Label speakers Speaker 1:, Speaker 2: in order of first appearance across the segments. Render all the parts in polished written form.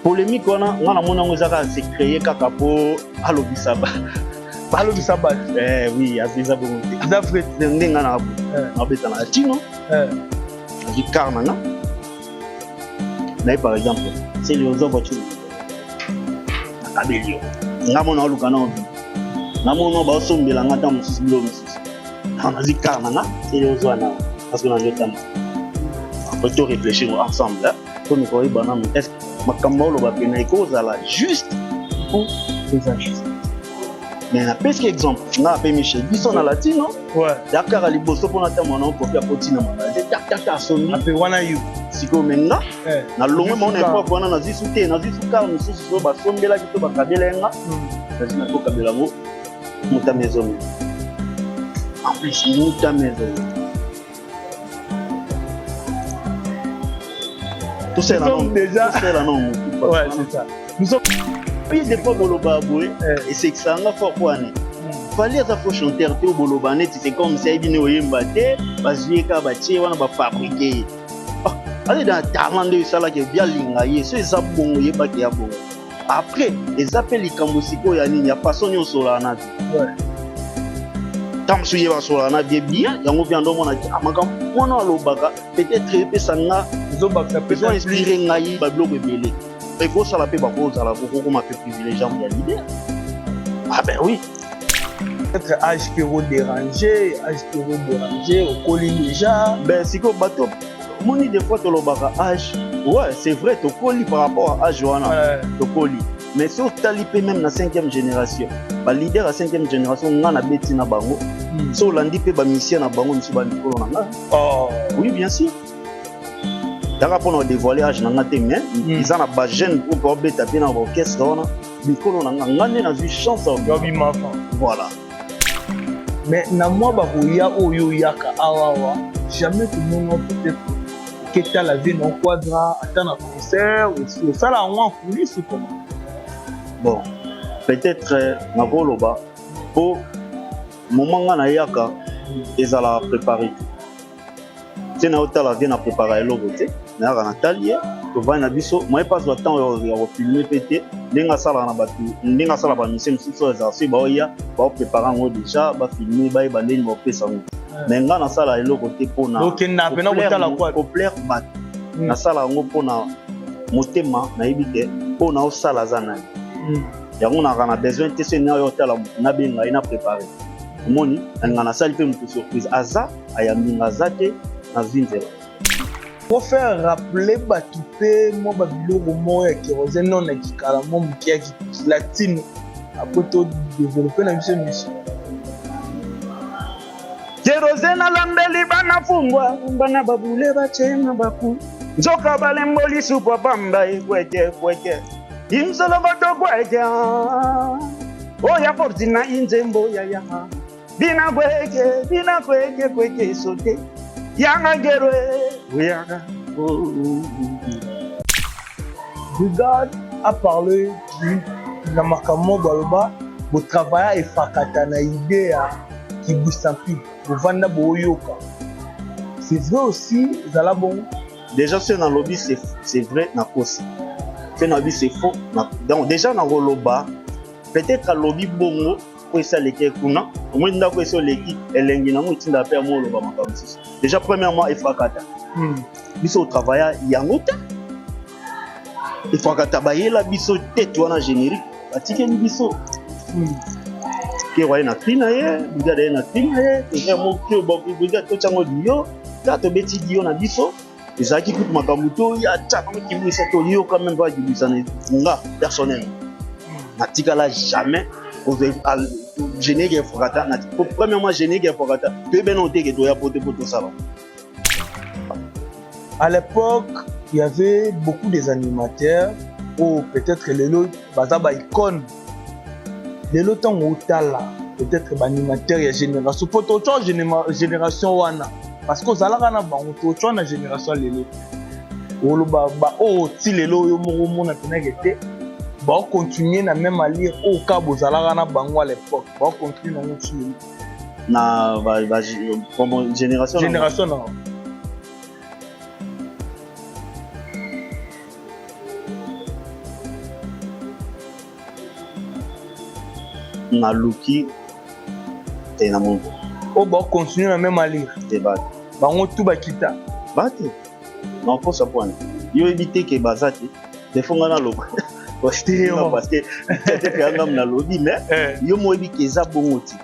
Speaker 1: polémique wana nga na mona ngo ezaka se créer kaka po alobisa ba
Speaker 2: alobisa ba
Speaker 1: oui aziza bongo
Speaker 2: d'Afrique
Speaker 1: ndenga na abeta na tino di karnanga par exemple c'est les autres voitures abelio nga mona oluka na obi na mona ba sombela ngata mususu bilo mususu na di karnanga c'est les autres na parce que na jotama on peut réfléchir ensemble comme quoi banana est-ce makambo lo ba pena ekozala juste ou c'est injuste. Mais na peske exemple nga pe Michel biso na latino Dakar ali boso pona ta mona ko fia potina mona ta soni
Speaker 2: ape wana you
Speaker 1: siko menga na longwe mona ko wana na zisu te na zisu ka mususu so ba sombela kito ba kabelenga na ko kabela mo muta maison en plus muta maison tout ça là
Speaker 2: déjà
Speaker 1: tout ça là non
Speaker 2: ouais c'est ça nous sommes
Speaker 1: puis des fois boloba boy et c'est que ça nga fort quoi ne fallait ça faut chanter te boloba net c'est comme ça ibine oyemba te bazuye ka batie wana ba fabriquer allez dans talent de ça là qui bien lingaye so ça bongo yeba ki ya bongo après les appels likambo siko ya nini ya façon nyo sola na ouais tam suye ba sola na bien yango bien ndo mona makam mona lobaka peut-être pe sanga
Speaker 2: zo ba ça peut
Speaker 1: inspirer ngai ba blog ebele. Il faut ça la paix, ça la beaucoup m'a fait privilégier à l'idée. Ah ben oui.
Speaker 2: Peut-être âge qui va déranger, au colis déjà.
Speaker 1: Ben si que bateau, mon des fois tu le âge. Ouais, c'est vrai, tu colis par rapport à âge tu colis. Mais si tu talipé même la 5e génération, bah leader à 5e génération, on a bêti na bango. Si on l'a dit que bah mission na bango, monsieur Bandiko na. Oh, oui bien sûr. D'ailleurs, pour nous dévoiler l'âge de notre mais ils ont un jeune pour pouvoir taper dans l'orchestre. Mikolo na ngane na vie chance voilà.
Speaker 2: Mais na moi bakoya oyo yaka awawa jamais tout le monde peut-être que tu as la vie non quadra attendre un concert ou ça là en coulisses ou comment.
Speaker 1: Bon, peut-être nakoloba pour moment na yaka ezala préparer. C'est na hôtel la vie na préparer l'oboté. Na Nathalie to va na biso moi pas le temps ya filmer pété ndinga sala na batu ndinga sala ba mission so za si ba ya ba préparer ngo déjà ba filmer ba ba ndeni ba pesa ngo mais nga na sala eloko te pona
Speaker 2: donc na pena kotala kwa
Speaker 1: populaire bat na sala ngo pona motema na yibite pona o sala za nani yango na besoin te se na yo tala na benga ina préparer moni nga na sala pe mutu surprise aza ayambinga zate na vinzela.
Speaker 2: Pour faire rappeler Batoupé, moi, Babylon, moi, qui rosé non, qui calamment, qui latine, après tout développer la mission.
Speaker 1: Jerozena lambeli bana fungwa, bana babule bachema baku. Nzoka balemboli supa pamba ikweje kweje. Imsolo goto kweje. Oya fortina inzembo ya ya. Dina kweje kweje sote. Yanga gerwe Brigade
Speaker 2: a parlé de la Makamo Baloba, vous travaillez et fakata na idée qui vous s'appuie, vous vendez boyoka. C'est vrai aussi, Zala bon.
Speaker 1: Déjà, c'est dans le lobby, c'est vrai, na kosi. C'est dans le lobby, c'est faux. Donc, déjà, dans le lobby, peut-être à lobby bongo, pour essayer de faire kuna. Au moins, dans l'équipe, elle est en train de faire mon lobby. Déjà, premièrement, il faut fakata. Biso travail yangote il faut katabaye la biso tête wana générique batike ni biso ke wa na trina ye bigade na trina ye ke mo ke bo bigade to chango dio ta to beti dio na biso ezaki kutu makamuto ya tchaka mo kibisa to yo quand même pas kibisa na nga personnel natika la jamais au générique faut kata na premièrement générique faut kata pe benote ke to ya pote poto ça.
Speaker 2: À l'époque, il y avait beaucoup des animateurs, ou peut-être les lots, bazaba icône. Les lots tant ou tala, peut-être animateurs et génération. Pour tout génération wana, parce que ça là on a tout la génération les lots. Ou le ba oh si les lots yo mo na tenagete, ba continuer na même à lire au cas où ça là bango à l'époque, ba continuer na notre
Speaker 1: na génération
Speaker 2: non.
Speaker 1: na luki te na monde.
Speaker 2: Oh bah continue la même allure.
Speaker 1: Te bat.
Speaker 2: Bango tout bakita.
Speaker 1: Bate. Non pour ça point. Yo éviter que bazate. Te fonga na loko. Parce que peut-être que na lobby mais yo mo ebi keza bongoti.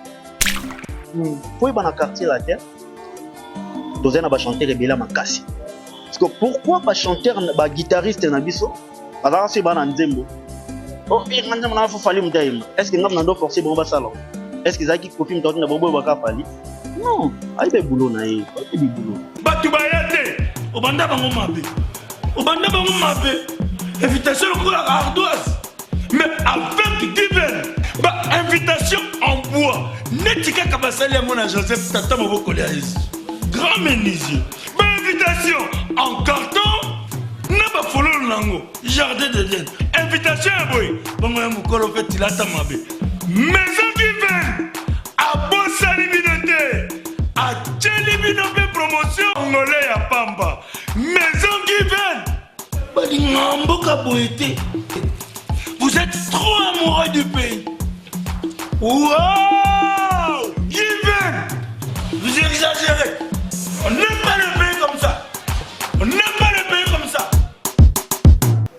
Speaker 1: Pour y dans quartier la terre. Tozana na ba chanteur ebela makasi. Parce que pourquoi pas chanteur ba guitariste na biso? Alors c'est ba na nzembo. Oh, il m'a demandé faut falloir me est-ce que ngam na do forcer bon ba salon? Est-ce que zaki kofi mtoti na bobo ba ka fali? Non, aïe be boulot na ye, aïe be boulot.
Speaker 3: Batu bayate, obanda bango mabe. Obanda bango mabe. Invitation au la ardoise. Mais avec Given, bah invitation en bois. Netika kabasali à mon Joseph Tata Moboko Léaïs. Grand menuisier. Bah invitation en carton. N'a pas follow lango. Jardin de Dieu. Invitation à boy. Bon moi mon colo fait il attend mabe. Maison Given. A bossa limité. A Tchelibinobe promotion angolais à Pamba. Maison Given. Vous êtes trop amoureux du pays. Wow! Given! Vous exagérez. On n'aime pas le pays comme ça. On n'aime pas le pays comme ça.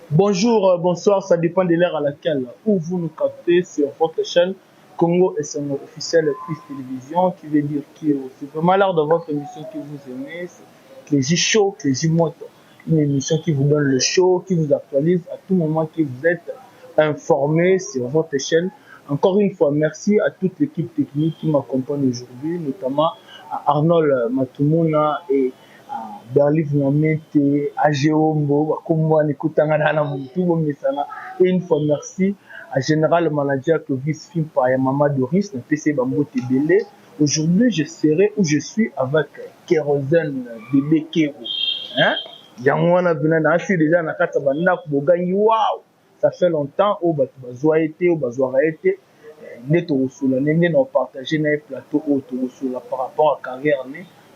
Speaker 2: Bonjour, bonsoir, ça dépend de l'heure à laquelle où vous nous captez sur votre chaîne Congo SN officiel Plus Télévision, qui veut dire Kiro. C'est vraiment l'heure de votre émission que vous aimez, c'est Clégie Show, Clégie Moto. Une émission qui vous donne le show, qui vous actualise à tout moment, que vous êtes informé sur votre chaîne. Encore une fois, merci à toute l'équipe technique qui m'accompagne aujourd'hui, notamment à Arnold Matumuna et à Berliv Namete, à Géombo, à Komouane Koutangana Moutou, et une fois merci à Général Manager Clovis Film par Yamama Doris, le PC Bambo Tebele. Aujourd'hui, je serai où je suis avec Kérosène Bébé Kero. Hein? Yangwana Benana, assis déjà na kata banda kubogani, waouh! Ça fait longtemps, au bazwa été, au bazwa été, neto osula, nene na partager na plateau auto osula par rapport à carrière,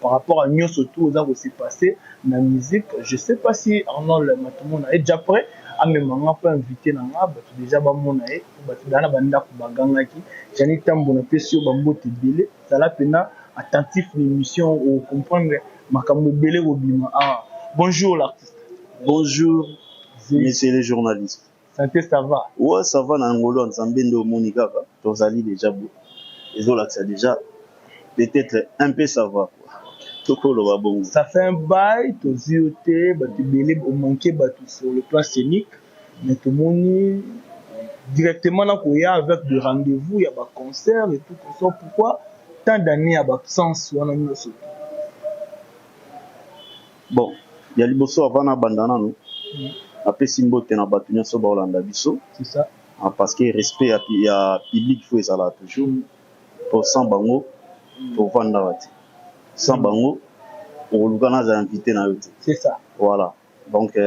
Speaker 2: par rapport à nyos autour, ça s'est passé na musique. Je sais pas si Arnold Matumona est déjà prêt, à me manga pas invité na nga, déjà ba mona e, dana banda kubaganga ki, jani tambo na pesio bambo tebele, ça la pena attentif l'émission au comprendre makambo belé obima. Ah, bonjour l'artiste.
Speaker 1: Bonjour, messieurs les journalistes.
Speaker 2: Santé, ça va?
Speaker 1: Ouais, ça va, Nangolo, Nzambendo, Monika, Tozali déjà beau. Les autres, ça déjà, peut-être un peu ça va.
Speaker 2: Ça fait un bail, Tozioté, Batibélé, au manqué, sur le plan scénique. Mais tout le monde, directement, il y a avec des rendez-vous, il y a des concerts et tout ça. Pourquoi tant d'années à l'absence?
Speaker 1: Bon. Il y a liboso avant na bandana no après simbo te na batunya so ba Holanda biso
Speaker 2: c'est ça
Speaker 1: parce que respect ya public faut ça là toujours pour sans bango pour vendre wati sans bango on lugana za invité na yote
Speaker 2: c'est ça
Speaker 1: voilà donc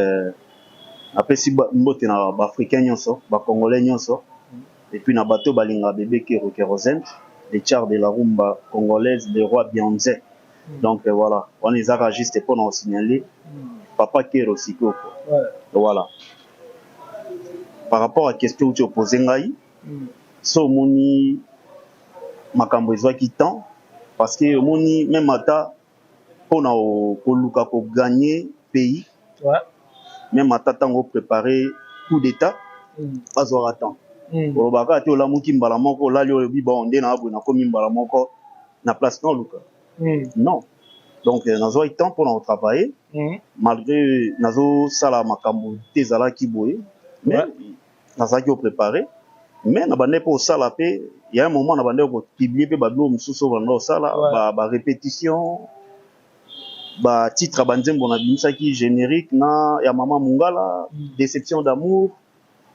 Speaker 1: après simbo te na ba africain nyonso ba congolais nyonso et puis na bato balinga bébé Kérosène les chars de la rumba congolaise les rois Bianze. Donc voilà, on les a juste pour nous signaler. Papa Kero Siko. Voilà. Par rapport à la question que tu as posée, so moni makambo ezwa ki temps parce que moni même ata pour na ko luka ko gagner pays.
Speaker 2: Ouais.
Speaker 1: Même ata tango préparer coup d'état. Pas au temps. Pour baka te la muki mbala moko la li obi ba onde na abu na komi mbala moko na place non luka. Non. Donc, nous avons eu le temps pour nous travailler, malgré nous sala makambo tezala kiboye, mais nous avons préparé. Mais nous avons pour sala il y a un moment nous avons publié pe bablo msuso vanda sala ba répétition ba titre banzembo na bimisa ki générique na ya mama Mungala déception d'amour.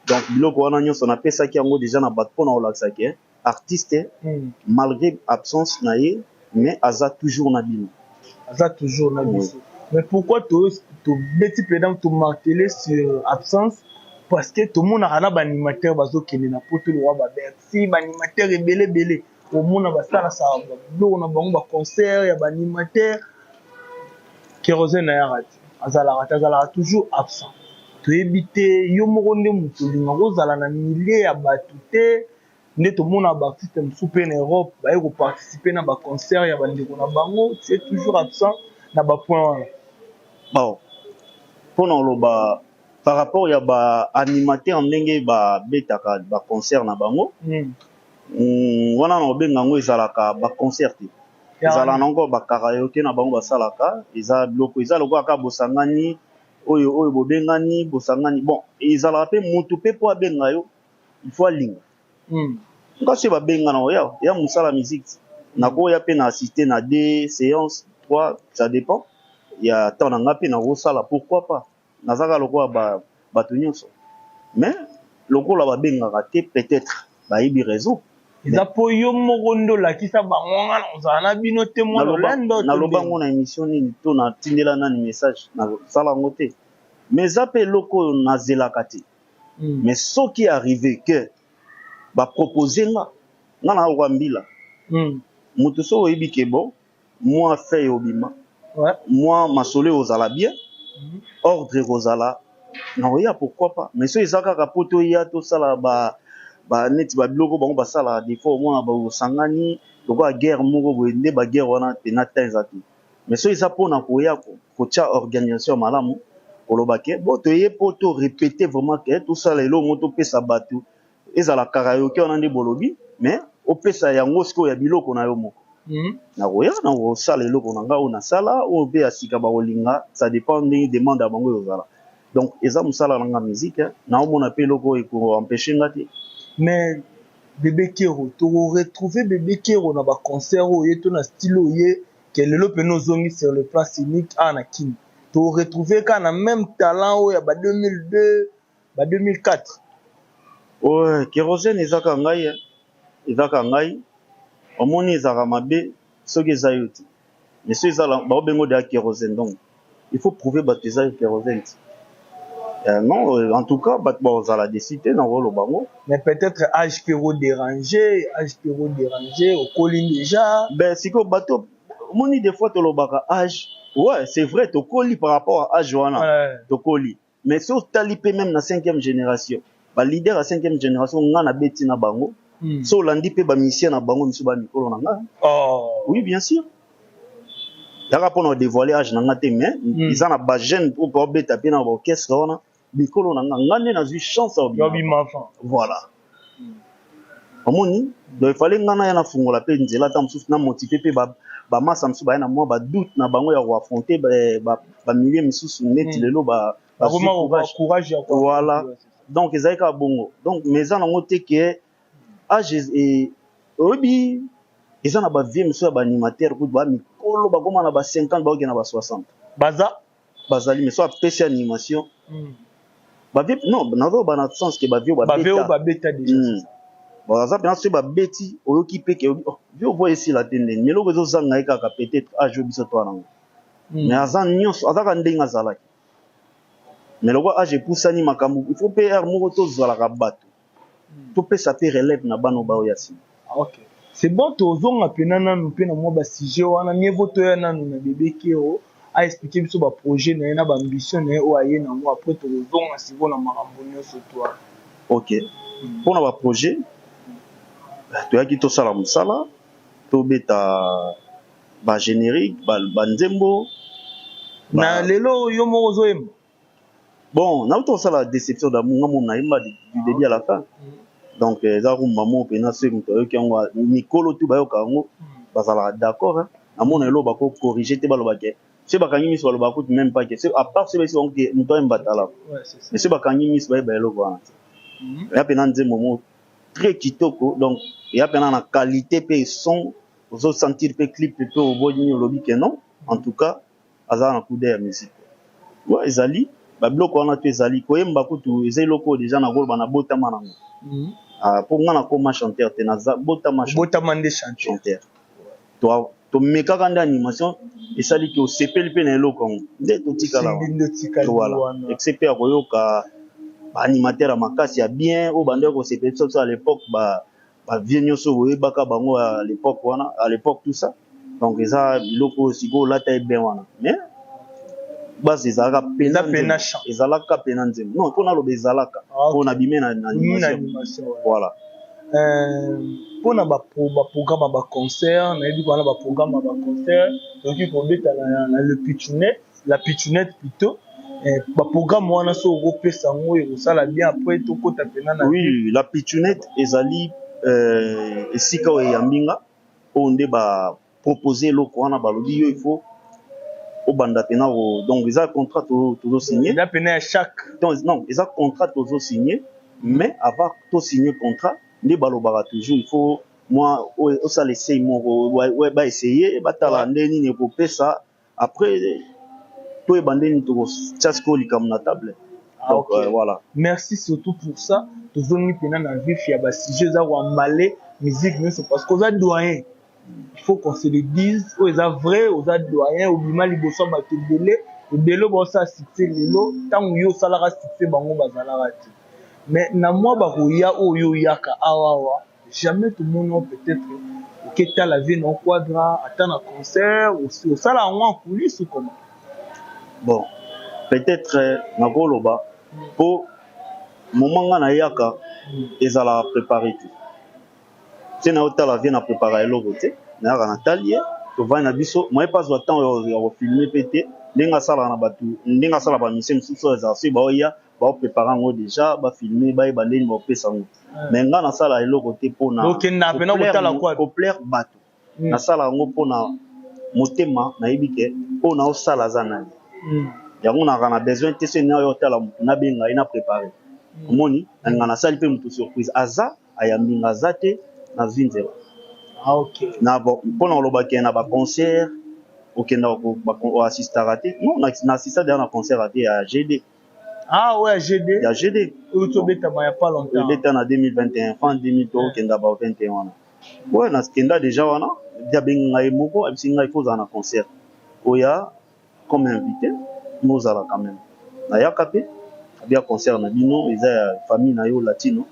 Speaker 1: Donc biloko wana nyonso na pesa ki yango déjà na bat pour na olaksa ki artiste malgré absence na ye mais aza toujours na bino.
Speaker 2: Aza toujours na bino. Mais pourquoi tu beti pedam tu marteler sur absence? Parce que tout le monde a un animateur bazo kene na poto lo ba Bercy, ba animateur ebele belé. Au monde ba sala sa do na bango ba concert ya ba animateur Kérosène na yarati. Azala toujours absent. Tu éviter yo moko nde mutu linga kozala na milieu ya batu te. nde tomona baartiste mosusu mpe na Europe baye koparticipe na baconcert ya bandeko na bango c'est toujours absent na bapoint wana.
Speaker 1: Bon, mpona oloba par rapport ya baanimateur ndenge babetaka baconcert na bango wana na obenga yango ezalaka baconcert te ezala nango bakaraoke na bango basalaka eza biloko eza lokola kaka bosangani oyo bobengani bosangani bon ezalaka mpe motu mpe mpo abenga yo il faut alinga kasi babenga na oya ya mosala musique nakoya mpe na assiste na 2 séances 3 ça dépend ya temps na nga mpe nakosala pourquoi pas nazaka lokola bato nyonso mais lokola babengaka te peut-être bayebi raison
Speaker 2: eza mpo yo moko nde olakisa bango ngana ozala na bino te
Speaker 1: naloba ngo na émission nini to natindela nani message nasala yango te mais eza mpe eloko oyo nazelaka te mais soki arrivé que bapropose nga nakoka mbila moto so oyebi ke bon moi fei obima moi masolo ozala bien ordre kozala naoya pourquoi pas mais so eza kaka po toya tosala neti babiloko bango basala des fois omona bosangani lokola guerre moko boye nde baguerre wana pena ta eza te mais so eza mpona koya kotia organisation malamu koloba ke bo toye mpo to répéter vraiment ke tosala eloko moko topesa bato ezala karaoke wana nde bolobi mais opesa yango sikoyo ya biloko na yo moko nakoya nakosala eloko na ngai oyo nasala oyo mpe ya sika bakolinga ça dépend ndenge demande ya bango ezala donc eza mosala na nga musique naomona mpe eloko oyo ekoempêche nga te.
Speaker 2: Mais Bébé Kero, tu retrouvé Bébé Kero dans un concert où il y a un style où il y a le penozongi sur le plan scénique à Anakin. Tu retrouvé quand a même talent où il y a 2002, 2004.
Speaker 1: Ouais, Kérosène ezaka ngai. Omoni ezaka mabe soki eza yo te. Mais so ezala ba bengo de Kérosène donc. Il faut prouver bato eza Kérosène. Non, en tout cas, ça l'a décidé dans le bango.
Speaker 2: Mais peut-être âge Péro dérangé, au colline déjà.
Speaker 1: Ben, si que bateau, mon des fois, tu l'as âge. Ouais, c'est vrai, tu colli par rapport à âge, tu colli. Mais si tu talipé même dans 5e génération, bah, leader à 5e génération, on a bêti na bango. So, l'andi pe ba mission na bango, monsieur ba Nicolo nanga.
Speaker 2: Oh.
Speaker 1: Oui, bien sûr. Yaka pour nous dévoiler âge nanga te, mais ils en a ba jeune pour pas bêta pe na orchestre, on Bikolo nanga ngane na zui chance au bien. Voilà. Omoni, donc il fallait ngana yana fungola pe nzela ta msusu na motiver pe ba massa msusu ba na moi ba doute na bango ya affronter ba milliers msusu neti lelo ba
Speaker 2: courage.
Speaker 1: Voilà. Donc ezalika bongo. Donc mais en ngote ke âge et obi ezana ba vie msusu ba animateur ku ba mikolo ba goma na ba 50 ba okena ba 60. Bazali mais so apesi animation. Non, nazo bana sens que ba vieux
Speaker 2: ba beta déjà.
Speaker 1: Bon, ça bien sûr ba beti oyoki pe ke vieux voit ici la tendance. Mais loko zo zanga kaka peut-être âge biso to na. Mais azan nyonso azaka ndenga zalaki. Mais loko âge poussani makambu, il faut payer moko to zala ka bato. To pe ça te relève na bano ba oyasi.
Speaker 2: OK. C'est bon to zonga penana no pe na mo ba sujet wana mieux to ya nanu na Bébé Kero. A expliquer biso ba projet na na ba ambition na o aye na mo après to zonga siko na makambo nyonso toi.
Speaker 1: OK. Pour na ba projet to yaki to sala musala to beta ba générique ba nzembo
Speaker 2: na lelo yo mo zoem.
Speaker 1: Bon, na to sala déception d'amour ngamo na imba du début à la fin. Donc za rumba mo pe na se muto yoki ngo Nicolo tu ba yoka ngo bazala d'accord hein. Amona elo ba ko corriger te ba lo ba ke. C'est bakangi mis walo bakut même pas que c'est à part c'est on que nous doit mbatala mais c'est bakangi mis ba elo kwa ya pena nze momo très kitoko donc ya pena na qualité pe son aux sentir pe clip pe au boni lobi que non en tout cas azana na coup de musique ouais ezali ba bloko wana tu ezali ko yemba kutu ezali loko déjà na golba na botama nango pour nga na koma chanteur te na botama
Speaker 2: nde chanteur
Speaker 1: toi to mekaka nde animation esali ki osepeli mpe na eloko yango nde totikala voilà excepte ya koyoka baanimateur ya makasi ya bien oyo bande kosepeli soso à l'époque bavie nyonso oyebaka bango à l'époque wana à l'époque tout ça donc eza biloko sikoyo olata eben wana mais basi ezalaka ezalaka pena nzembo non mpona aloba ezalaka mpona bime na animation voilà
Speaker 2: pour na ba programme ba concert na yebi ko na ba programme ba concert donc il faut beta na le pitchounette la pitchounette plutôt ba programme wana so opesa ngo e sala bien après to kota pena na
Speaker 1: oui la pitchounette ezali esika o yambinga onde ba proposer loko wana balobi yo il faut au banda pena donc ils ont contrat tout signé
Speaker 2: là pena chaque
Speaker 1: donc non ils ont contrat tout signé mais avant tout signer contrat les balobara toujours il faut moi au ça laisser mon ouais bah essayer batala ndeni ne kopesa après tout e bandeni to chasko likam na table donc voilà
Speaker 2: merci surtout pour ça tozoni pena na vif ya ba sujet za wa malé musique mais c'est parce qu'on a doyen il faut qu'on se le dise aux vrai aux doyens au bima liboso ba tebele ebele bo sa succès lelo tant yo salara succès bango bazala ti mais na moi ba roya oyo yaka awawa jamais tout le monde peut-être que ta la vie non quadra attendre un concert ou ça là en coulisses ou comment
Speaker 1: bon peut-être na goloba pour moment na yaka ezala préparer tout c'est na hôtel la vie na préparer le côté na na talier to va na biso moi pas au temps ya filmer pété ndinga sala na batu ndinga sala ba mission sous exercice ba oya ba préparer ngo déjà ba filmer ba bandeni ba pesa ngo mais nga na sala le côté pona
Speaker 2: donc na pena kotala quoi
Speaker 1: pour plaire bato na sala ngo pona motema na yibike pona o sala zanani yango na besoin te se na yo tala na benga ina préparer omoni nga na sali pe mutu surprise aza ayambinga zate na zinzela
Speaker 2: ok
Speaker 1: na bon pona lobaki na ba concert okenda ko assister raté non na assister dans un concert raté à GD
Speaker 2: ouais GD
Speaker 1: ya GD
Speaker 2: auto beta ba ya pas longtemps
Speaker 1: beta na 2021 fin 2000 okenda ba 21 ouais na skenda déjà wana dia benga emoko abisinga il faut za na concert oya comme invité nous allons quand même na yakape bien concert na bino eza famille na yo latino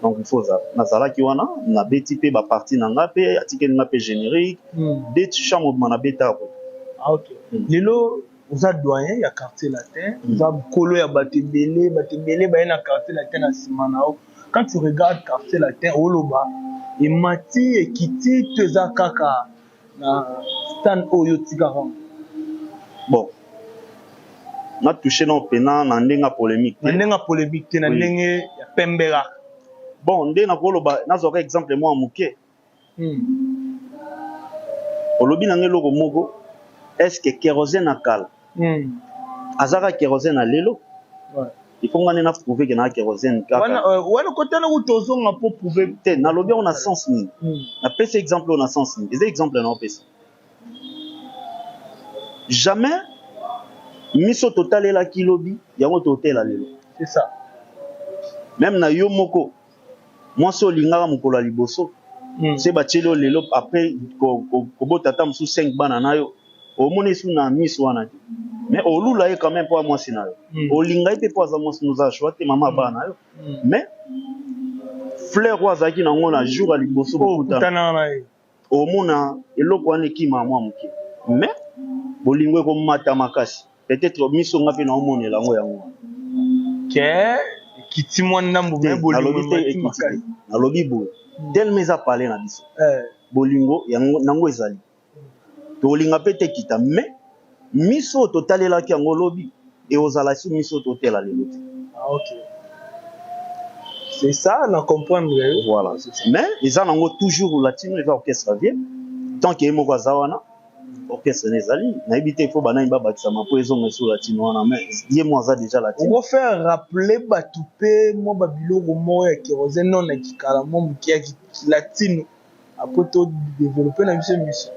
Speaker 1: donc il faut ça nazala ki wana na beti pe ba partie na ngape atike na pe générique des chambre na beta ko
Speaker 2: ok lelo oza doyen ya quartier latin oza kolo ya batebele ba na quartier latin na simana quand tu regardes quartier latin oloba et mati et kiti teza kaka na stand oyo tigara
Speaker 1: bon na touché non pena na ndenga polémique
Speaker 2: na ndenga polémique te na ndenge ya pembera
Speaker 1: bon ndé na koloba na zoka exemple moi muke olobi na ngelo moko est-ce que kérosène akala azaka kérosène à lelo il faut ngane na prouver que na kérosène kaka
Speaker 2: wana kotana utozonga po prouver
Speaker 1: te na lobi on a sens ni na pese exemple on a sens ni des exemples na pese jamais miso total la kilobi yango totel lelo
Speaker 2: c'est ça
Speaker 1: même na yo moko moi so lingaka mokolo liboso c'est bachelo lelo après ko botata musu 5 bana nayo au moni sous na miss wana mais au lula est quand même pas moi sinayo au linga était pas moi nous a choisi maman bana yo mais fleur wazaki na ngona jour à liboso
Speaker 2: botana na
Speaker 1: au mona eloko wana ki mama muke mais bolingwe ko mata makasi peut-être miso ngapi na omone la ngo yango
Speaker 2: ke kiti mwana mbume bolingwe makasi
Speaker 1: na lobi bo tel meza parler na biso bolingo yango nango ezali tolinga pete kita mais miso totalela ki yango lobi et ozala si miso totela lelo
Speaker 2: ok c'est ça na comprendre
Speaker 1: voilà mais ils ont nango toujours latino les orchestre vient tant que moko azawana orchestre nezali na ibite il faut bana imba batisa mapo ezonga sur latino wana mais ye moi za déjà latino
Speaker 2: on va faire rappeler batupe mo babiloko mo ya kérosène non na kikala mo muki ya latino après to développer na biso mission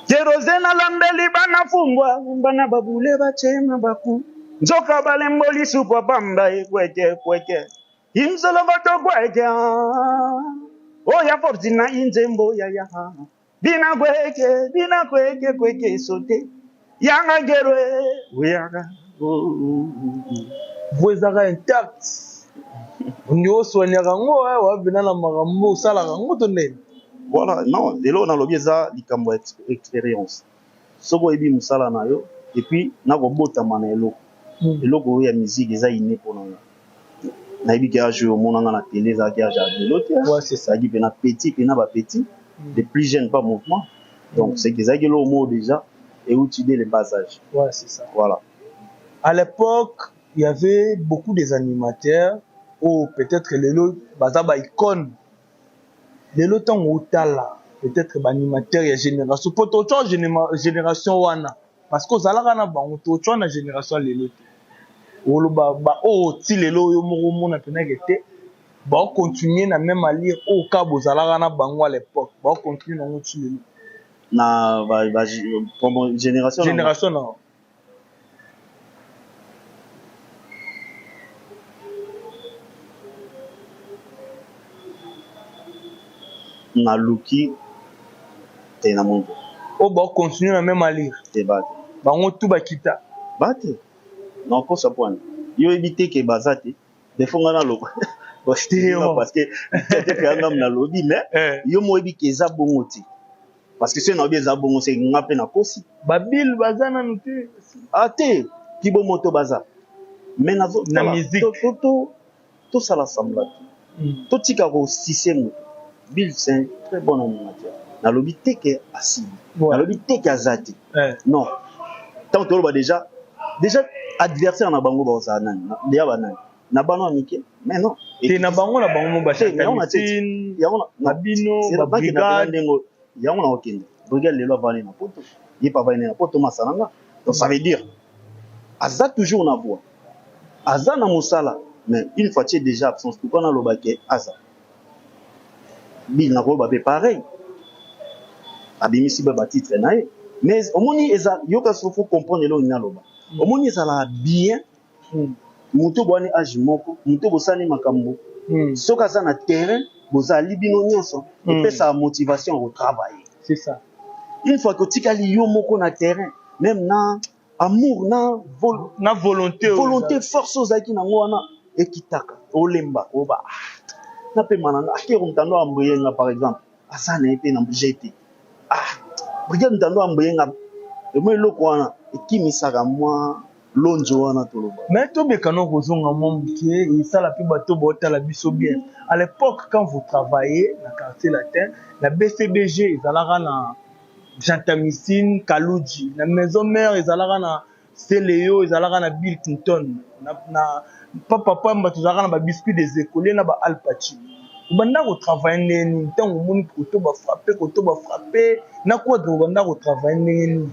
Speaker 1: kérosène alambeli bana fumbwa bana babule bachema baku nzoka balemboli supa bamba kweke imzolo bato kweke oya fortina inzembo ya Dina kweke sote yanga gerwe uyaka
Speaker 2: voisara intact ndio soignera ngo wa bina na magambo sala ngo tonne
Speaker 1: voilà non delo na lobieza likambo expérience soko ebi musala na yo et puis na ko bota mana eloko ya musique eza iné pour nous nayebi ke age omonanga na télé ezalaki age ya lelo te
Speaker 2: Ouais, c'est ça.
Speaker 1: ezalaki mpe na petit mpe na bapetit les plus jeunes pas mouvement donc c'est que ezalaki eloo moo déjà euti dès le bas âge.
Speaker 2: Ouais, c'est ça.
Speaker 1: Voilà.
Speaker 2: À l'époque, il y avait beaucoup des animateurs ou peut-être lelo baza ba icône. Lelo temps otala peut-être ba animateur ya génération poto to génération wana parce que ozalaka na bango to to na génération lelo te. Olo ba o ti lelo yo moko mona penaka te ba continuer na même alire au ka bozalaka na bango à l'époque ba continuer na ngo ti lelo
Speaker 1: Na génération
Speaker 2: non.
Speaker 1: na luki te na mondo
Speaker 2: O ba continuer na même alire
Speaker 1: te bate
Speaker 2: bango tout bakita
Speaker 1: bate na kosa point yo ebite ke bazate defonga na loba parce que peut-être anga na lobi mais yo mo ebi ke za bongo te parce que c'est na bien za bongo c'est ngape na kosi
Speaker 2: babil bazana nuté
Speaker 1: ate kibo moto baza mais
Speaker 2: na musique
Speaker 1: tout ça l'assemble tout tika ko sisengo Bill c'est un très bon animateur na lobi te ke asili na lobi te ke azati non tant que ba déjà adversaire na bango ba za nani dia banani na bano mike mais non
Speaker 2: et na bango ba
Speaker 1: chatin
Speaker 2: na bino ba brigade
Speaker 1: yango na okende brigade lelo avani na poto yi pa vani na poto masananga donc ça veut dire aza toujours na voix aza na mosala mais une fois tu déjà absence tout kana lobake aza bil na ko ba pareil abimisi ba titre na ye mais omoni eza yoka faut comprendre lo ina loba omoni eza la bien muto bwani age moko muto bosani makambo soka za na terrain bozali bino nyonso epesa motivation au travail
Speaker 2: c'est ça
Speaker 1: une fois que tikali yo moko na terrain même na amour na volonté force ozaki na ngwana ekitaka olemba oba na pe mananga akero mtando amboyenga par exemple asana epé na jeté brigade mtando amboyenga emo eloko wana ekimisaka mwa lonjo wana toloba
Speaker 2: mais to bekano kozonga momuke isala pe bato botala biso bien à l'époque quand vous travaillez na quartier latin la BCBG ezalaka na Jantamicine Kaluji na maison mère ezalaka na Seleo ezalaka na Bill Clinton na papa pamba tozalaka na ba biscuit des écoliers na ba Al Pacino banda ko travailler neni ntango moni koto ba frapper na quoi de banda ko travailler neni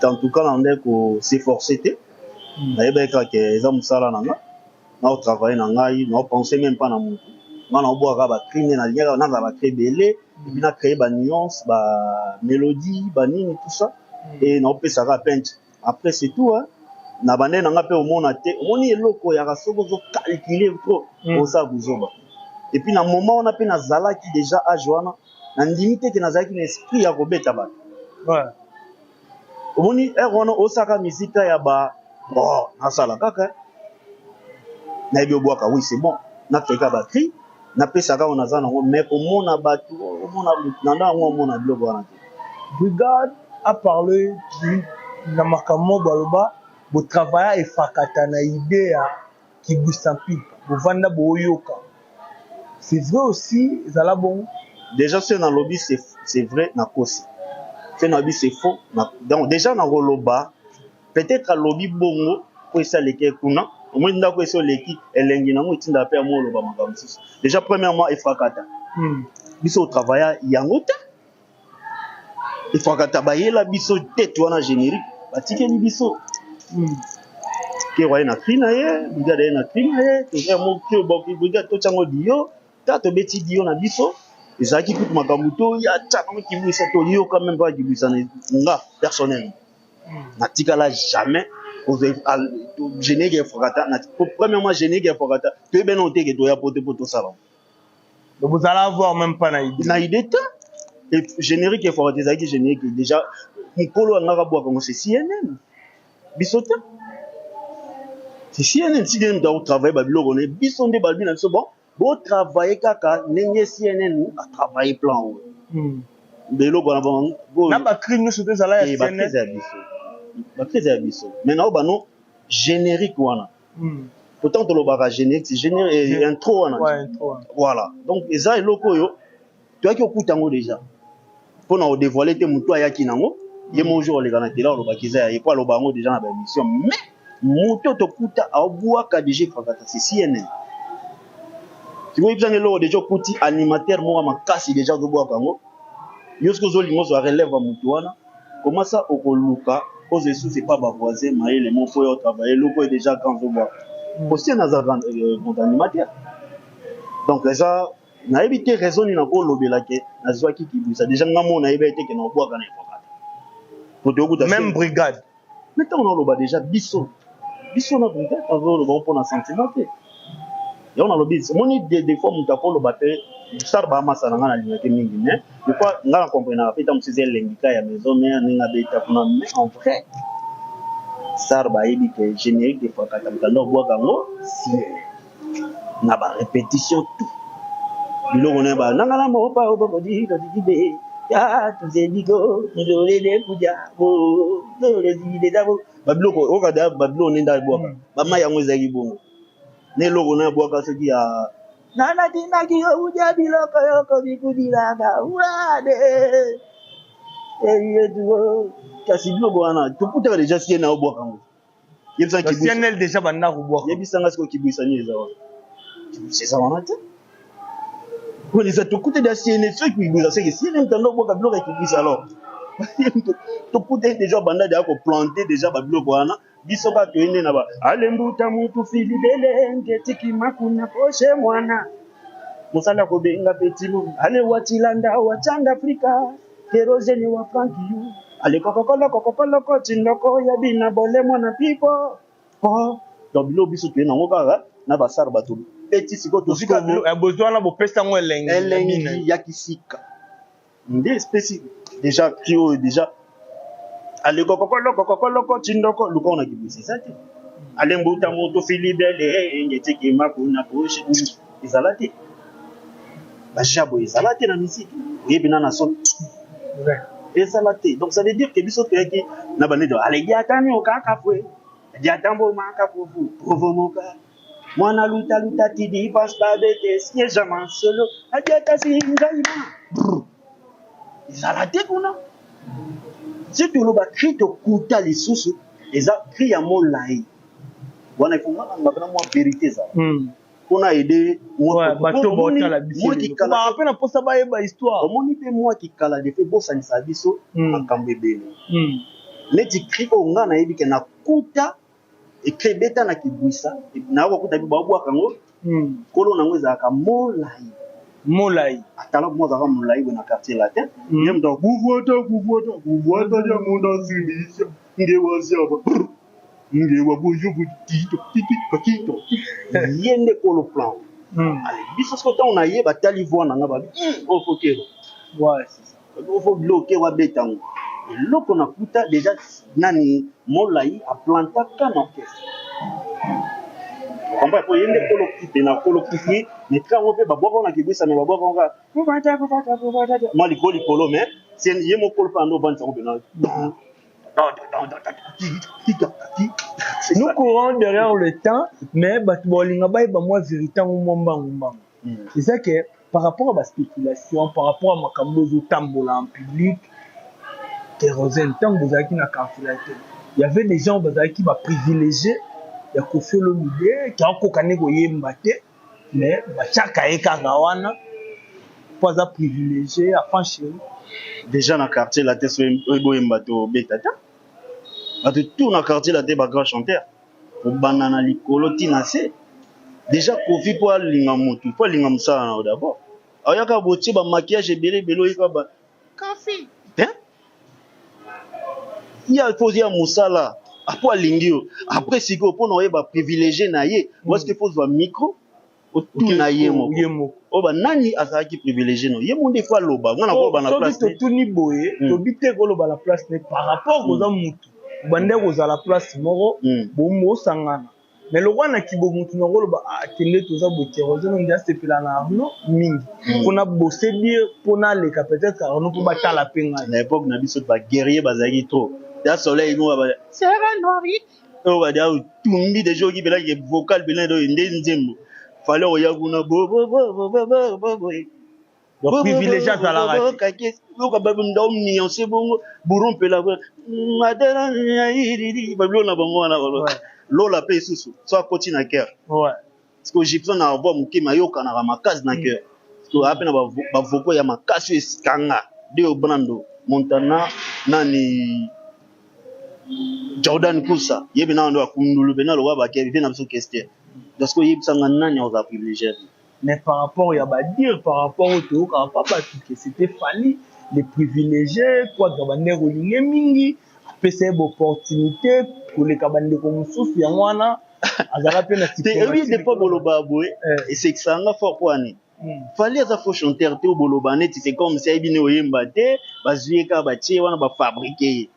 Speaker 1: en tout cas on est ko s'efforcer te na yebeka ke eza musala nanga na travailler na ngai na penser même pas na mutu ngana oboaka ba crime na liaka na ba créer belé et na créer ba nuance ba mélodie ba nini tout ça et na opesa ka peindre après c'est tout hein na bande nanga pe omona te omoni eloko ya kasoko zo calculer trop pour ça buzoba et puis na moment on a pe na zalaki déjà âge wana na limite ke na zalaki na esprit ya kobeta ba
Speaker 2: ouais
Speaker 1: omoni erona osaka misika ya ba bon nasala kaka na ebi obwaka oui c'est bon na teka ba cri na pesa ka ona zana ngo mais omona batu omona nanda ngo omona blog wana
Speaker 2: brigade a parlé na makamo baloba bo travailler et fakata na idée ya kibusampi bo vanda bo yoka c'est vrai aussi zala bon
Speaker 1: déjà c'est dans lobby c'est vrai na kosi c'est na lobby c'est faux donc déjà na roloba peut-être lobby bongo ko ça leke kuna omoni ndako eso leki elengi nango itinda pe mo loba makambo sisi déjà premièrement efakata biso travailler yango te efakata bayela biso tête wana générique batikeli biso ke wa na krina ye brigade na krina ye ke mo ke bo brigade to chango dio ta to beti dio na biso ezaki tout makambo to ya tchana ki buisa to yo quand même pas ki buisa nga personnel na tikala jamais générique efakata na premièrement générique efakata to be no te ke to ya pote poto sala
Speaker 2: donc vous allez avoir même pas
Speaker 1: na idée et générique efakata ezaki générique déjà mukolo ngaka bwa comme c'est CNN bisota c'est CNN si dem doit travailler ba biloko ne bisonde ba bina so bon bo travailler kaka nenge CNN a travailler plan biloko na bon
Speaker 2: na ba crime no sote sala ya CNN
Speaker 1: ba crise ya biso mais na ba no générique wana pourtant tolobaka générique c'est générique intro wana
Speaker 2: ouais intro
Speaker 1: voilà donc eza eloko yo toyaki okuta ngo déjà mpona odévoiler te motu ayaki nango ye mon jour oleka na tele olobaki eza ya ye po aloba yango déjà na baémission mais moto tokuta aobwaka déjà efakata c'est CNN sikoyo ebisanga eloko déjà okuti animateur moko makasi déjà ozobwaka yango yo soki ozolinga ozwa relève ya motu wana comment ça okoluka ose esusu epa bavoisin mayele moko oyo otravaille eloko déjà grand ozobwaka aussi naza grand animateur donc eza nayebi te raison nini nakolobelake nazwaki kibwisa déjà nga mo nayebi te ke naobwaka na efakata po toyokuta
Speaker 2: même brigade
Speaker 1: mais ntango naoloba déjà biso na brigade azoloba mpona sentiment te yango nalobi moni des fois moto akoloba te sar bamasala nga nalingaki mingi mais des fois nga na comprenaka mpe ta mosusu eza elengi ka ya maison mare ndenge abeta kuna mais en vrai sar bayebi ke générique efakata mokanda obwaka yango sie na barépétition tout biloko na ba nangana mopa obokodikodikide ya tuzediko njolele kuja olezidedabo babiloko okada babiloko nenda ebwaka bamai yango ezalaki bongo na eloko na ebwaka soki ya nanatindaki ouja biloko yoko bikudilaka wade eyetuo kasi biloko wana tokutaka deja sie na obwaka ngo
Speaker 2: yebisanga déjà banda kobwaka
Speaker 1: yebisanga siko kibwisani eza wana eza wana te les tokute da siene ceux qui vous c'est que si les tando boka bloc qui dit alors tokute déjà banda de ko planter déjà ba bloc wana biso ka toende na ba alembuta mutu fili belenge tiki makuna poshe mwana musala ko benga petimo ale watilanda wachanda afrika kerosene wa frankiyu ale kokokolo ko tindoko ya bina bole mwana pipo oh donc bilo biso toenda ngokaka na basar bato petit siko to sika
Speaker 2: besoin na bo pesa ngo elengi
Speaker 1: ya kisika nde spécifique déjà trio déjà ale kokokolo ko tindoko luko na kibisi sate ale mbuta moto filibele ngete kima kuna poshe izalate bajabo izalate na misiki yebina na so izalate donc ça veut dire que biso toyaki na banedo ale giatani okaka fwe giatambo maka pofu provomoka mwana luta tidi passe pas bête si jamais solo adiata singaima izalate kuna si tu lo ba krito kuta lisusu eza kri ya molai wana ifunga ngabana mo vérité za kuna aider
Speaker 2: moi bato bota la biso ba apena posa ba yeba histoire
Speaker 1: omoni pe moi ki kala de fe bosa ni sa biso makambe bele neti kri o ngana yebike na kuta ekrebeta na kibwisa na wakuta bibabwa kango kolo nango ezaka molai atala moza ka molai na quartier latin yem donc buvota ya monde civilisation ngewazi aba ngewa bojo tito yende kolo plan allez biso ce temps on a yeba tali voix na ngaba o fokero
Speaker 2: ouais c'est ça
Speaker 1: o fo bloquer wa betango loko na kuta déjà nani molai a planta kan orchestre on va pour yende kolo kite na kolo kiti mais quand on fait baboko na kibisa mais baboko on va moi li kolo mais c'est yemo kolo pa no ban ça on bena
Speaker 2: nous courons derrière le temps mais batubolinga ba moi vérité ngomba c'est ça que par rapport à la spéculation par rapport à makambo zo tambola en public kérosène tant vous avez na calculateur il y avait des gens qui va privilégier ya Koffi Olomide qui a kokane ko yemba te mais ba chaka ekanga wana pas à privilégier à franchir
Speaker 1: déjà na quartier la tête ebo yemba to betata ba tout na quartier la tête ba grand chanteur au banana likolo tinase déjà Koffi po alinga mutu po alinga musala na d'abord ayaka boti ba maquillage ebele belo yika ba Koffi il y a posé à Moussala après lingio après siko pour nous ba privilégié na ye parce que faut voir micro tout na yemo o ba nani azaki privilégié no yemo des fois loba ngana ko ba na place
Speaker 2: tout ni boye to bité ko loba la place ne par rapport aux mutu bande ko za la place moko bombo sangana mais le wana kibo mutu na ko loba akende to za bokero zo ndia sepela na no mingi kuna bosser dire pona le peut-être on peut battre la penga
Speaker 1: na époque na biso ba guerrier bazaki trop da soleil nous ba sera noiri Oh, bah, tout le monde des gens qui veulent que vocal, ben là, il fallait au Yaguna,
Speaker 2: donc privilégié à la radio.
Speaker 1: C'est bon, bourron peut la voir. Lola paye sous, soit continue à cœur.
Speaker 2: Ouais.
Speaker 1: Parce que Egyptien n'a pas mon qui m'a eu quand on a ma case dans cœur. Parce que après, on va voir, il y a ma casse sur Kanga, de Brando, Montana, Nani. Jordan Koussa, il y a bien un Kundulu, ben le Waba qui vient à ce question. Parce que il y a un an, on a privilégié.
Speaker 2: Mais par rapport, il y a pas dire, par rapport au tout, que c'était fallu les privilégiés, quoi, Gabané Rolingue Mingi, après c'est une opportunité pour les Gabané comme sous, il y a un
Speaker 1: oui, des fois, Boloba, et c'est que ça en a fort pour année. Fallait ça faut chanter au Boloba, c'est comme si il y a une bâtée, basée à bâtir, on va fabriquer.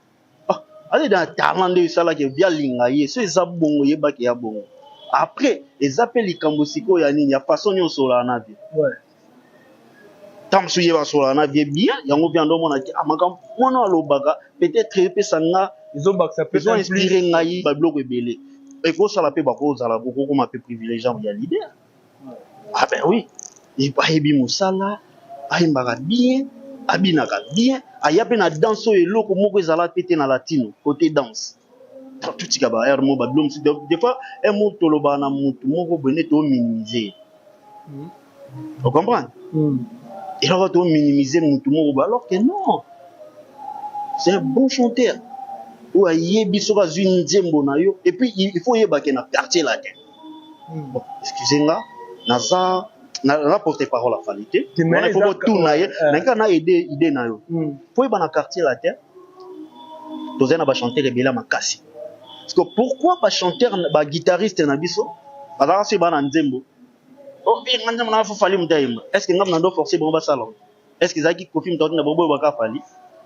Speaker 1: Allez dans Tarande, ça là qui vient lingaye, c'est ça bon, il y a qui a bon. Après, les appels les Kambosiko, il y a façon de sur la navire.
Speaker 2: Ouais.
Speaker 1: Tant que tu es sur la navire bien, il y a un bien d'homme qui a on a l'obaga, peut-être très ça
Speaker 2: ils ont
Speaker 1: inspiré ngayi, bablo rebelle. Il faut ça la paix, bako, ça la beaucoup comme un peu privilégié, il y a l'idée. Ah ben oui, il va y avoir Moussala, il va bien. Abinaka bien, ayape na danse et loko moko ezala pété na latino côté danse. Tout ce kaba air mo bablom des fois un mot toloba na mutu moko bene to minimiser. Vous comprenez? Et là to minimiser mutu moko alors que non. C'est un bon chanteur. Ou ayebi soka zuni nzembo na yo et puis il faut yeba ke na quartier latin. Bon, excusez-moi, naza na porte-parole à qualité. Il faut tout naïe, mais quand on a idée naïo. Faut y aller dans quartier latin. Tous na ba chanter rebelle ma kasi. Parce que pourquoi pas chanter ba guitariste na biso? Parce que ba na nzembo. Oh, nganda na faut fali mutaima. Est-ce que ngam na forcer bon ba salon? Est-ce que zaki kofi mutauti na bobo ba ka fali?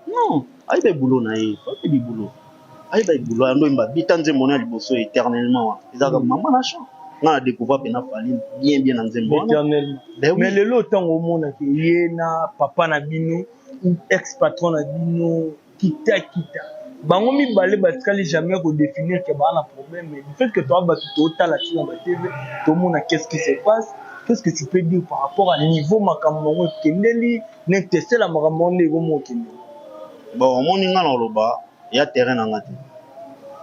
Speaker 1: Non, aïe ba boulot naïe, faut que du boulot. Aïe ba boulot ando mba bitanze mona liboso éternellement. Ezaka maman na chant. On a découvert que bien dans Zembo.
Speaker 2: Éternellement. Mais le lot temps au monde que yena papa na bino ou ex-patron na bino kita. Bango mi balé batkali jamais redéfinir que ba na problème mais le fait que toi ba tout total là na TV tout le monde qu'est-ce qui se passe? Qu'est-ce que tu peux dire par rapport à niveau makambo kendeli n'intéresse la makambo le gomo kendeli.
Speaker 1: Bon, mon ninga na loba, il y a terrain na ngati.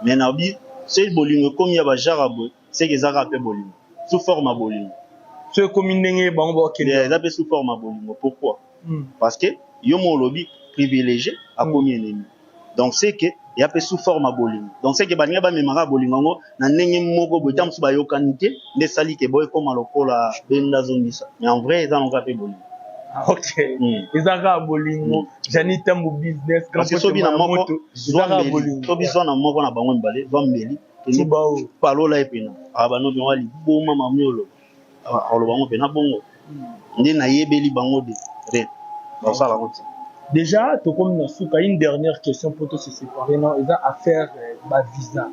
Speaker 1: Mais na bi, c'est bolingo comme il y a ba jarabo. C'est que ça rappelle bolingo sous forme bolingo
Speaker 2: ce communéng bango
Speaker 1: ils appellent sous forme bolingo pourquoi parce que yo mon lobby privilégié à combien ennemi donc c'est que il appelle sous forme bolingo donc c'est que banya ba memara bolingo na ndenge moko botam su ba yokanité ne sali ke boy comme lokola benda zongisa mais en vrai ça on rappelle bolingo
Speaker 2: ok ezaka bolingo jani tambo business
Speaker 1: parce que so bi na moko ezaka bolingo so bi so na moko na bango mbale zombeli palola epena abano bi wali boma mamiolo alo bango pena bongo ndi na yebeli bango de dans ça la route
Speaker 2: déjà to comme na suka une dernière question pour te se séparer non ils a affaire ba visa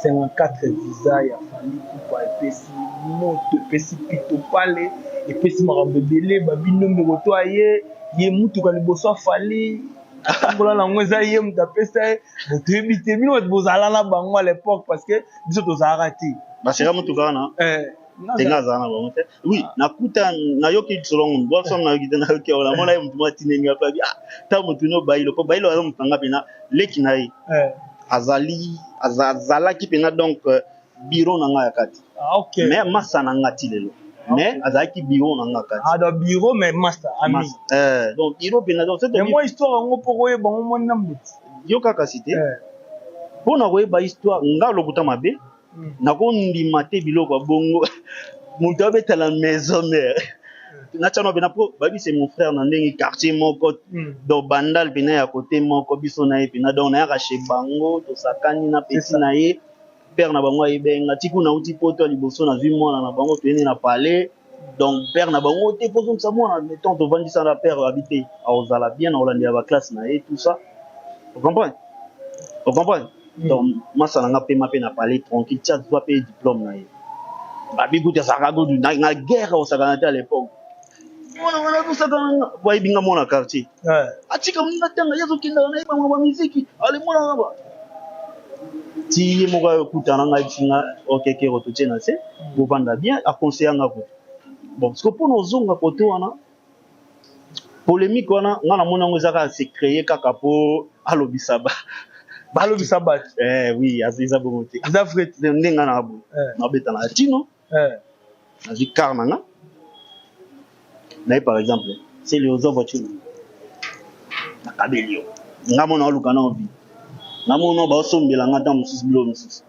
Speaker 2: 54 visa ya fali pour epesi moto epesi pito pale epesi makambo ebele babino mbeko to aye ye mutu ka liboso fali Angola na ngweza ye mutapesa moto ebite bino bozala na bango à l'époque parce que biso tozarati
Speaker 1: ba sera mutu kana tenga zana ba mote oui nakuta na yoki tsolongo boso na yoki na yoki ola mona mutu matinenga pa bi ta mutu no bailo ko bailo azo mutanga pena leki na ye azala ki pena donc bureau na nga yakati
Speaker 2: OK
Speaker 1: mais massa na ngati lelo mais azaki bureau na nga kati
Speaker 2: da bureau mais master ami
Speaker 1: donc bureau pena donc c'est
Speaker 2: moi histoire ngo poko ye bango mona mbuti
Speaker 1: yo kaka cité pona ko ba histoire nga lokuta mabe nako ndima te biloko bongo mutu abeta la maison mère na chano bena po babi c'est mon frère na ndenge quartier moko do bandal pena ya côté moko biso na ye pena donc na ya chez bango to sakani na petit na ye père na bango ebenga tiku na uti poto liboso na zui mwana na bango to na palais donc père na bango te poso sa mwana mettons to vandisa na père habité a ozala bien na Hollande ya ba classe na ye tout ça vous comprenez donc moi ça n'a pas pe na palais tranquille tcha doit payer diplôme na ye babi goûter ça rago du na guerre au saganata à l'époque wana tout ça dans boy binga mona quartier atika mna tanga yazo kinda na ba muziki ale mona ba ti moko ekutana ngai tinga okeke rototie na se bovanda bien akonseyanga ko bon parce que pour nozonga kote wana polémique wana nga namoni yango ezaka se créer kaka po alobisa
Speaker 2: balobisa bato
Speaker 1: oui eza bongo te
Speaker 2: eza vrai te
Speaker 1: ndenge nga na bo nabeta na tino nazwi car na nga naye par exemple seli oza voiture nakabeli yo nga mona oluka na obi nga mona baosombela nga ntan mosusu bilo mosusu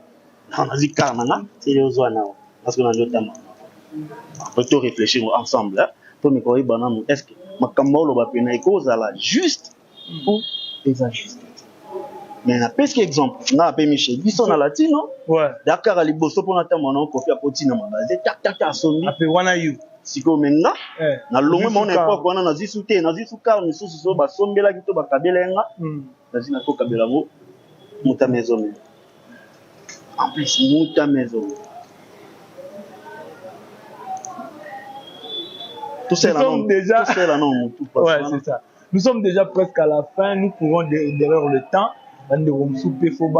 Speaker 1: nazwi car na nga seli ozwa nao parce que na ndio tama après to réfléchir ensemble po mikoyeba nanu est ce que makambo oloba pena ekozala juste ou eza juste mais napesi exemple nga ape michel biso na latino dakar liboso mpona ntango na okofi apotina magasin tak asombi
Speaker 2: ape wana yo
Speaker 1: sikoyo menga na longwe maona epoke wana nazwi su te nazwi su kar misusu so basombelaki to bakabela nga nazwi nakokabela yango mutama ezome en plus mutama ezome
Speaker 2: nous sommes déjà presque à la fin, nous courons derrière le temps. Il faut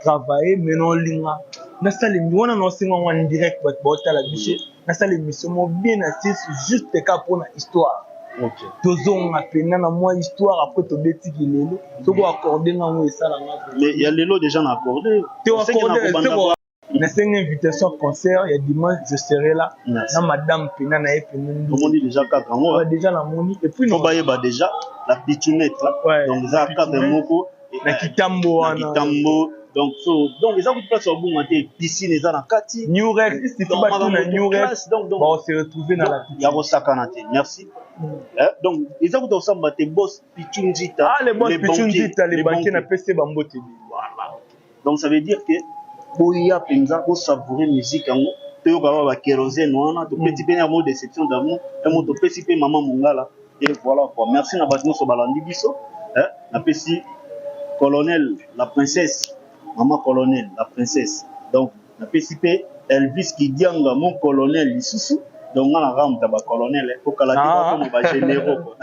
Speaker 2: travailler, mais non, on a en direct, on a l'émission bien assise, juste cas pour l'histoire. Tozon a peine na moi histoire après to beti kilelo to ko accorder na moi ça
Speaker 1: mais il y a lelo déjà accordé
Speaker 2: na une invitation concert il y a dimanche je serai là na madame pena na epene
Speaker 1: on dit déjà kaka moi
Speaker 2: déjà la moni et puis
Speaker 1: on va déjà la pitchounette donc ça kaka moko
Speaker 2: na kitambo
Speaker 1: donc les gens qui passent au bon matin piscine les na kati
Speaker 2: New Rex c'est pas na New Rex donc on se retrouver dans la
Speaker 1: piscine ya bosakanate merci donc les gens qui doivent s'embattre boss pitchounjita
Speaker 2: les boss pitchounjita les banquiers na PC bambote
Speaker 1: voilà donc ça veut dire que boya penza ko savourer musique yango to ka ba kérosène wana to petit peu mot déception d'amour et mot to petit peu maman mongala et voilà quoi merci na batino so balandi biso na pesi colonel la princesse maman colonel la princesse donc na pesi pe Elvis Kidianga mon colonel lisusu donc na ramta ba colonel ko kala ti ba généraux quoi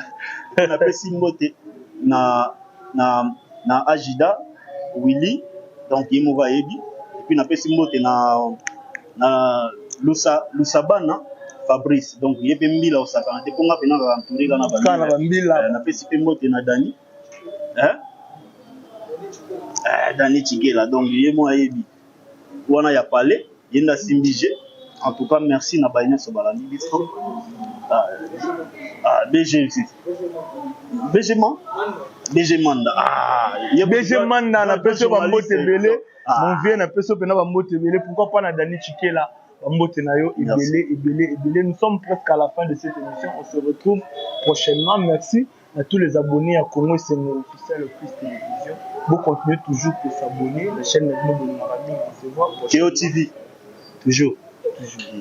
Speaker 1: na pesi moté na Ajida Willy donc il m'a yebi puis na pesi mbote na Lusabana Fabrice donc yebe mbila osaka te ponga pena ka entouré kana ba mbila na pesi pe mbote na Dani Dani Chigela donc yemo ayebi wana ya palais yenda simbije en tout cas merci na baina so balandi biso BG Manda
Speaker 2: BG Manda na pesi ba mbote belé mon vieux na peso pena ba mbote belé pourquoi pas na Dani Chikela ba mbote na yo ebelé nous sommes presque à la fin de cette émission on se retrouve prochainement merci à tous les abonnés à Congo c'est officiel le plus télévision vous continuez toujours de s'abonner la chaîne de Marami on se voit
Speaker 1: prochainement TV toujours